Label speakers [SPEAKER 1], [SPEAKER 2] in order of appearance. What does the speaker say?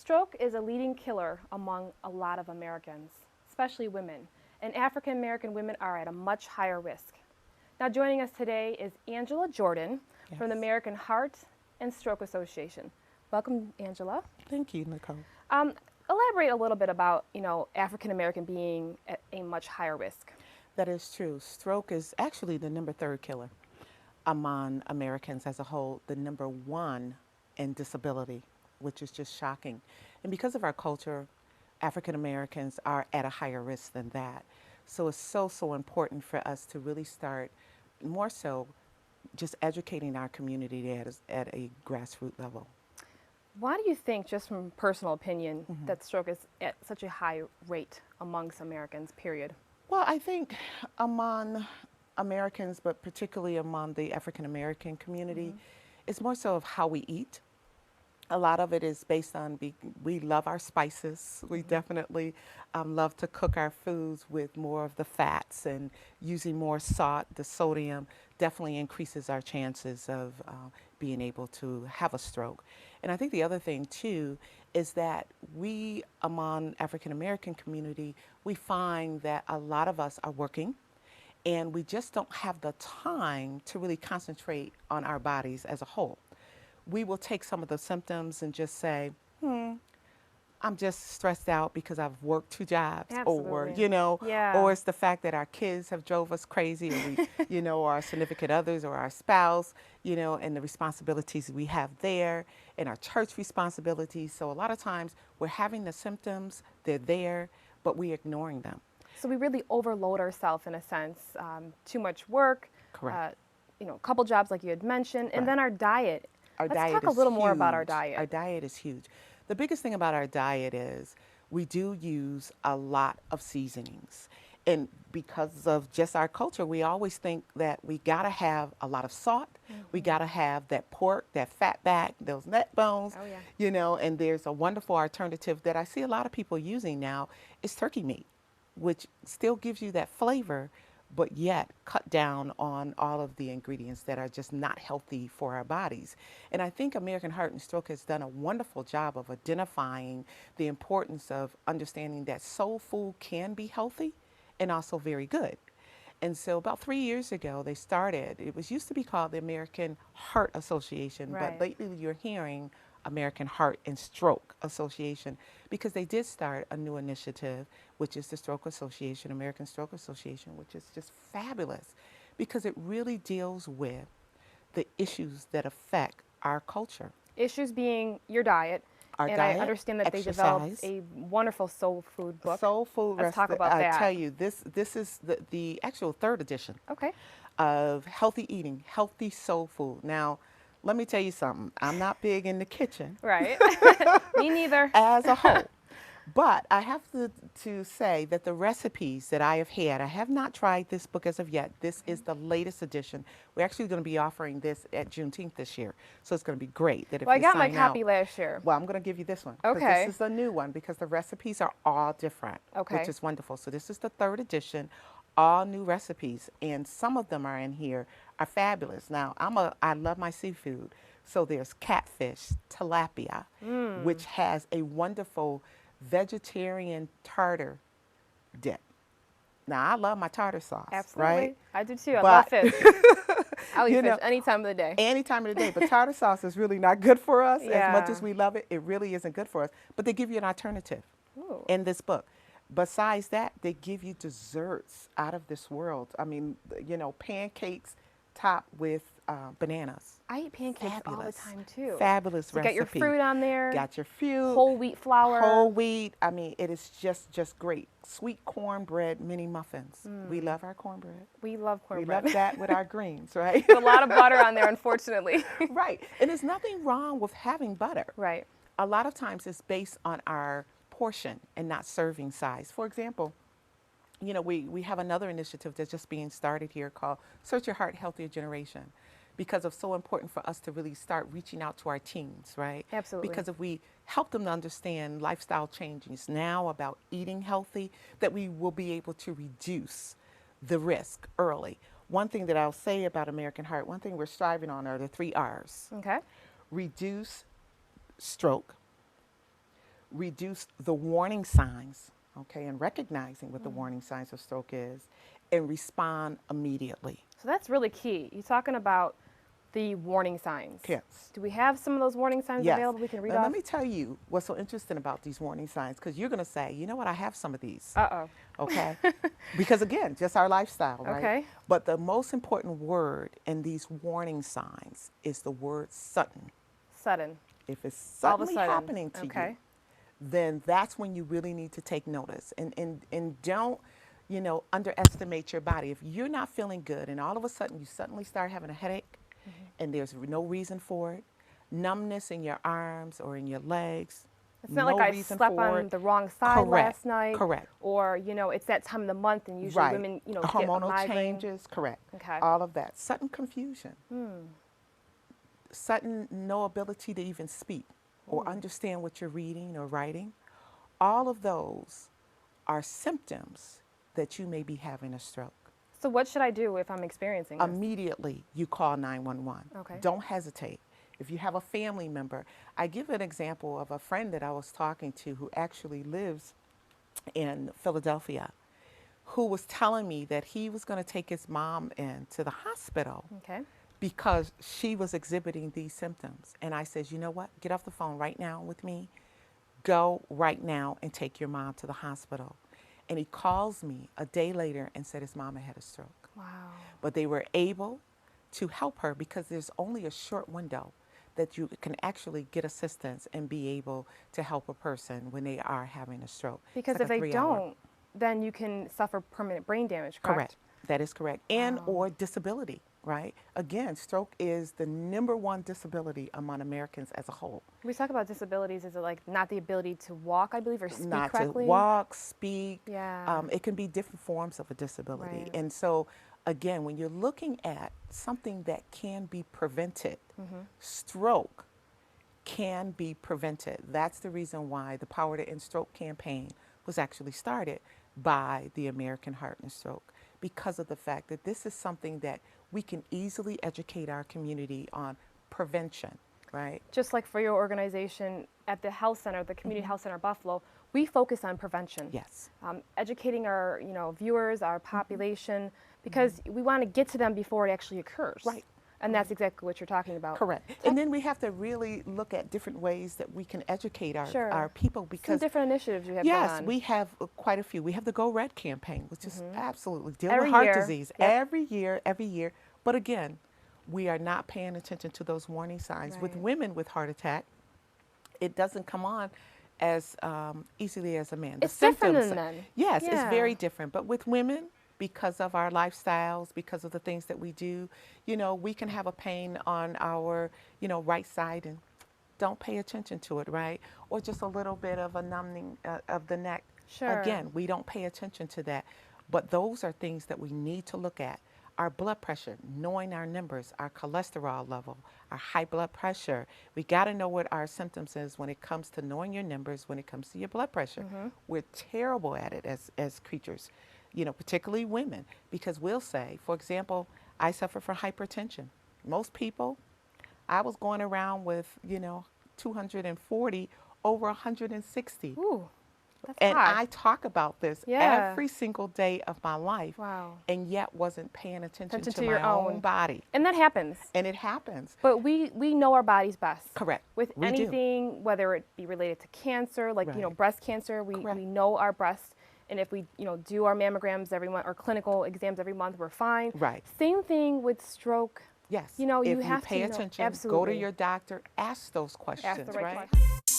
[SPEAKER 1] Stroke is a leading killer among a lot of Americans, especially women, and African American women are at a much higher risk. Now joining us today is Angela Jordan from the American Heart and Stroke Association. Welcome, Angela.
[SPEAKER 2] Thank you, Nicole.
[SPEAKER 1] Elaborate a little bit about, African American being at a much higher risk.
[SPEAKER 2] That is true. Stroke is actually the number third killer among Americans as a whole, the number one in disability, which is just shocking. And because of our culture, African Americans are at a higher risk than that. So it's so important for us to really start more so just educating our community at a grassroots level.
[SPEAKER 1] Why do you think, just from personal opinion, that stroke is at such a high rate amongst Americans, period?
[SPEAKER 2] Well, I think among Americans, but particularly among the African American community, it's more so of how we eat. A lot of it is based on we love our spices. We definitely love to cook our foods with more of the fats, and using more salt, the sodium definitely increases our chances of being able to have a stroke. And I think the other thing too is that we, among African American community, we find that a lot of us are working and we just don't have the time to really concentrate on our bodies as a whole. We will take some of the symptoms and just say, I'm just stressed out because I've worked 2 jobs.
[SPEAKER 1] Absolutely.
[SPEAKER 2] Or, or it's the fact that our kids have drove us crazy, or we, or our significant others or our spouse, and the responsibilities we have there, and our church responsibilities. So a lot of times we're having the symptoms, they're there, but we're ignoring them.
[SPEAKER 1] So we really overload ourselves in a sense. Too much work,
[SPEAKER 2] Correct.
[SPEAKER 1] A couple jobs like you had mentioned, and then our diet. Let's talk a
[SPEAKER 2] is
[SPEAKER 1] little more
[SPEAKER 2] huge.
[SPEAKER 1] about our diet.
[SPEAKER 2] Our diet is huge. The biggest thing about our diet is we do use a lot of seasonings. And because of just our culture, we always think that we got to have a lot of salt. We got to have that pork, that fat back, those neck bones,
[SPEAKER 1] Oh, yeah.
[SPEAKER 2] And there's a wonderful alternative that I see a lot of people using now is turkey meat, which still gives you that flavor, but yet cut down on all of the ingredients that are just not healthy for our bodies. And I think American Heart and Stroke has done a wonderful job of identifying the importance of understanding that soul food can be healthy and also very good. And so about 3 years ago, they started, it was used to be called the American Heart Association,
[SPEAKER 1] Right.
[SPEAKER 2] but lately you're hearing American Heart and Stroke Association, because they did start a new initiative, which is the Stroke Association, American Stroke Association, which is just fabulous because it really deals with the issues that affect our culture.
[SPEAKER 1] Issues being your diet.
[SPEAKER 2] Our
[SPEAKER 1] and
[SPEAKER 2] diet,
[SPEAKER 1] I understand that
[SPEAKER 2] exercise,
[SPEAKER 1] they developed a wonderful soul food book.
[SPEAKER 2] Soul food.
[SPEAKER 1] Let's talk about that.
[SPEAKER 2] I tell you, this is the actual 3rd edition
[SPEAKER 1] Okay.
[SPEAKER 2] of healthy eating, healthy soul food. Now, let me tell you something. I'm not big in the kitchen.
[SPEAKER 1] Right. Me neither.
[SPEAKER 2] As a whole. But I have to say that the recipes that I have had, I have not tried this book as of yet. This is the latest edition. We're actually going to be offering this at Juneteenth this year. So it's going to be great. That if
[SPEAKER 1] Well, I
[SPEAKER 2] you
[SPEAKER 1] got my
[SPEAKER 2] sign
[SPEAKER 1] copy
[SPEAKER 2] out,
[SPEAKER 1] last year.
[SPEAKER 2] well, I'm going to give you this one. 'Cause
[SPEAKER 1] Okay.
[SPEAKER 2] This is a new one because the recipes are all different,
[SPEAKER 1] Okay.
[SPEAKER 2] which is wonderful. So this is the 3rd edition, all new recipes. And some of them are in here are fabulous. Now, I love my seafood. So there's catfish, tilapia, which has a wonderful vegetarian tartar dip. Now, I love my tartar sauce,
[SPEAKER 1] Absolutely.
[SPEAKER 2] right?
[SPEAKER 1] I do too. I love
[SPEAKER 2] But-
[SPEAKER 1] fish. I'll eat
[SPEAKER 2] You
[SPEAKER 1] fish
[SPEAKER 2] know,
[SPEAKER 1] any time of the day.
[SPEAKER 2] Any time of the day. But tartar sauce is really not good for us. As much
[SPEAKER 1] Yeah.
[SPEAKER 2] as we love it, it really isn't good for us. But they give you an alternative
[SPEAKER 1] Ooh.
[SPEAKER 2] in this book. Besides that, they give you desserts out of this world. I mean, pancakes topped with bananas.
[SPEAKER 1] I eat pancakes all the
[SPEAKER 2] Fabulous.
[SPEAKER 1] time too.
[SPEAKER 2] Fabulous
[SPEAKER 1] So
[SPEAKER 2] recipe.
[SPEAKER 1] got your fruit on there.
[SPEAKER 2] Got your fruit.
[SPEAKER 1] Whole wheat flour.
[SPEAKER 2] Whole wheat. I mean, it is just great. Sweet cornbread mini muffins. We love our cornbread.
[SPEAKER 1] We love
[SPEAKER 2] We
[SPEAKER 1] cornbread.
[SPEAKER 2] love that with our greens, right?
[SPEAKER 1] A lot of butter on there, unfortunately.
[SPEAKER 2] Right. And there's nothing wrong with having butter.
[SPEAKER 1] Right.
[SPEAKER 2] A lot of times it's based on our portion and not serving size. For example, we have another initiative that's just being started here called Search Your Heart, Healthier Generation, because it's so important for us to really start reaching out to our teens, right?
[SPEAKER 1] Absolutely.
[SPEAKER 2] Because if we help them to understand lifestyle changes now about eating healthy, that we will be able to reduce the risk early. One thing that I'll say about American Heart, one thing we're striving on are the 3 R's.
[SPEAKER 1] Okay.
[SPEAKER 2] Reduce stroke, reduce the warning signs, okay, and recognizing what the warning signs of stroke is, and respond immediately.
[SPEAKER 1] So that's really key. You're talking about the warning signs.
[SPEAKER 2] Yes.
[SPEAKER 1] Do we have some of those warning signs
[SPEAKER 2] Yes.
[SPEAKER 1] available we can read
[SPEAKER 2] Now,
[SPEAKER 1] off?
[SPEAKER 2] let me tell you what's so interesting about these warning signs, because you're going to say, you know what, I have some of these.
[SPEAKER 1] Uh-oh.
[SPEAKER 2] Okay? Because again, just our lifestyle, right?
[SPEAKER 1] Okay.
[SPEAKER 2] But the most important word in these warning signs is the word sudden.
[SPEAKER 1] Sudden.
[SPEAKER 2] If it's
[SPEAKER 1] All of a
[SPEAKER 2] suddenly
[SPEAKER 1] sudden.
[SPEAKER 2] happening to
[SPEAKER 1] Okay.
[SPEAKER 2] you, then that's when you really need to take notice. And don't, underestimate your body. If you're not feeling good and all of a sudden you suddenly start having a headache and there's no reason for it, numbness in your arms or in your legs.
[SPEAKER 1] It's not
[SPEAKER 2] no
[SPEAKER 1] like I
[SPEAKER 2] reason
[SPEAKER 1] slept
[SPEAKER 2] for
[SPEAKER 1] on
[SPEAKER 2] it.
[SPEAKER 1] the wrong side
[SPEAKER 2] Correct.
[SPEAKER 1] last night.
[SPEAKER 2] Correct.
[SPEAKER 1] Or, it's that time of the month and usually
[SPEAKER 2] Right.
[SPEAKER 1] women, get a
[SPEAKER 2] Hormonal
[SPEAKER 1] migraine.
[SPEAKER 2] changes, correct.
[SPEAKER 1] Okay.
[SPEAKER 2] All of that. Sudden confusion. Sudden no ability to even speak or understand what you're reading or writing. All of those are symptoms that you may be having a stroke.
[SPEAKER 1] So what should I do if I'm experiencing this?
[SPEAKER 2] Immediately, you call 911.
[SPEAKER 1] Okay.
[SPEAKER 2] Don't hesitate. If you have a family member, I give an example of a friend that I was talking to who actually lives in Philadelphia, who was telling me that he was going to take his mom into the hospital
[SPEAKER 1] Okay.
[SPEAKER 2] because she was exhibiting these symptoms. And I said, you know what? Get off the phone right now with me. Go right now and take your mom to the hospital. And he calls me a day later and said his mama had a stroke.
[SPEAKER 1] Wow.
[SPEAKER 2] But they were able to help her because there's only a short window that you can actually get assistance and be able to help a person when they are having a stroke.
[SPEAKER 1] Because
[SPEAKER 2] It's
[SPEAKER 1] if
[SPEAKER 2] like a
[SPEAKER 1] they
[SPEAKER 2] 3-hour.
[SPEAKER 1] don't, then you can suffer permanent brain damage, correct?
[SPEAKER 2] Correct. That is correct. And or disability, right? Again, stroke is the #1 disability among Americans as a whole.
[SPEAKER 1] When we talk about disabilities, is it like not the ability to walk, I believe, or speak
[SPEAKER 2] Not
[SPEAKER 1] correctly?
[SPEAKER 2] to walk, speak.
[SPEAKER 1] Yeah.
[SPEAKER 2] It can be different forms of a disability.
[SPEAKER 1] Right.
[SPEAKER 2] And so, again, when you're looking at something that can be prevented, stroke can be prevented. That's the reason why the Power to End Stroke campaign was actually started by the American Heart and Stroke, because of the fact that this is something that we can easily educate our community on prevention, right?
[SPEAKER 1] Just like for your organization at the health center, the Community Health Center Buffalo, we focus on prevention.
[SPEAKER 2] Yes.
[SPEAKER 1] Educating our viewers, our population, because we want to get to them before it actually occurs.
[SPEAKER 2] Right.
[SPEAKER 1] And that's exactly what you're talking about.
[SPEAKER 2] Correct. And then we have to really look at different ways that we can educate our people,
[SPEAKER 1] Some
[SPEAKER 2] because
[SPEAKER 1] different initiatives you have going
[SPEAKER 2] yes,
[SPEAKER 1] on.
[SPEAKER 2] we have quite a few. We have the Go Red campaign, which is absolutely deal
[SPEAKER 1] Every
[SPEAKER 2] with heart
[SPEAKER 1] year.
[SPEAKER 2] disease
[SPEAKER 1] Yep.
[SPEAKER 2] every year. But again, we are not paying attention to those warning signs. With
[SPEAKER 1] Right.
[SPEAKER 2] women with heart attack, it doesn't come on as easily as a man.
[SPEAKER 1] It's different than men.
[SPEAKER 2] Yes, it's very
[SPEAKER 1] Yeah.
[SPEAKER 2] different. But with women, because of our lifestyles, because of the things that we do, we can have a pain on our, right side and don't pay attention to it, right? Or just a little bit of a numbing of the neck.
[SPEAKER 1] Sure.
[SPEAKER 2] Again, we don't pay attention to that. But those are things that we need to look at. Our blood pressure, knowing our numbers, our cholesterol level, our high blood pressure. We got to know what our symptoms is when it comes to knowing your numbers, when it comes to your blood pressure. We're terrible at it as creatures, particularly women, because we'll say, for example, I suffer from hypertension. Most people, I was going around with, 240 over 160.
[SPEAKER 1] Ooh, that's
[SPEAKER 2] And
[SPEAKER 1] high.
[SPEAKER 2] I talk about this
[SPEAKER 1] Yeah.
[SPEAKER 2] every single day of my life.
[SPEAKER 1] Wow.
[SPEAKER 2] And yet wasn't paying attention
[SPEAKER 1] Attention
[SPEAKER 2] to
[SPEAKER 1] to your
[SPEAKER 2] my own
[SPEAKER 1] own.
[SPEAKER 2] body.
[SPEAKER 1] And that happens.
[SPEAKER 2] And it happens.
[SPEAKER 1] But we know our bodies best.
[SPEAKER 2] Correct.
[SPEAKER 1] With
[SPEAKER 2] We do.
[SPEAKER 1] anything, whether it be related to cancer, like,
[SPEAKER 2] Right.
[SPEAKER 1] breast cancer, we
[SPEAKER 2] Correct.
[SPEAKER 1] know our breasts. And if we, do our mammograms every month or clinical exams every month, we're fine.
[SPEAKER 2] Right.
[SPEAKER 1] Same thing with stroke.
[SPEAKER 2] Yes.
[SPEAKER 1] You
[SPEAKER 2] if
[SPEAKER 1] have
[SPEAKER 2] you pay
[SPEAKER 1] to know.
[SPEAKER 2] attention, go to
[SPEAKER 1] Absolutely.
[SPEAKER 2] your doctor, ask those questions,
[SPEAKER 1] Ask the right
[SPEAKER 2] right?
[SPEAKER 1] questions.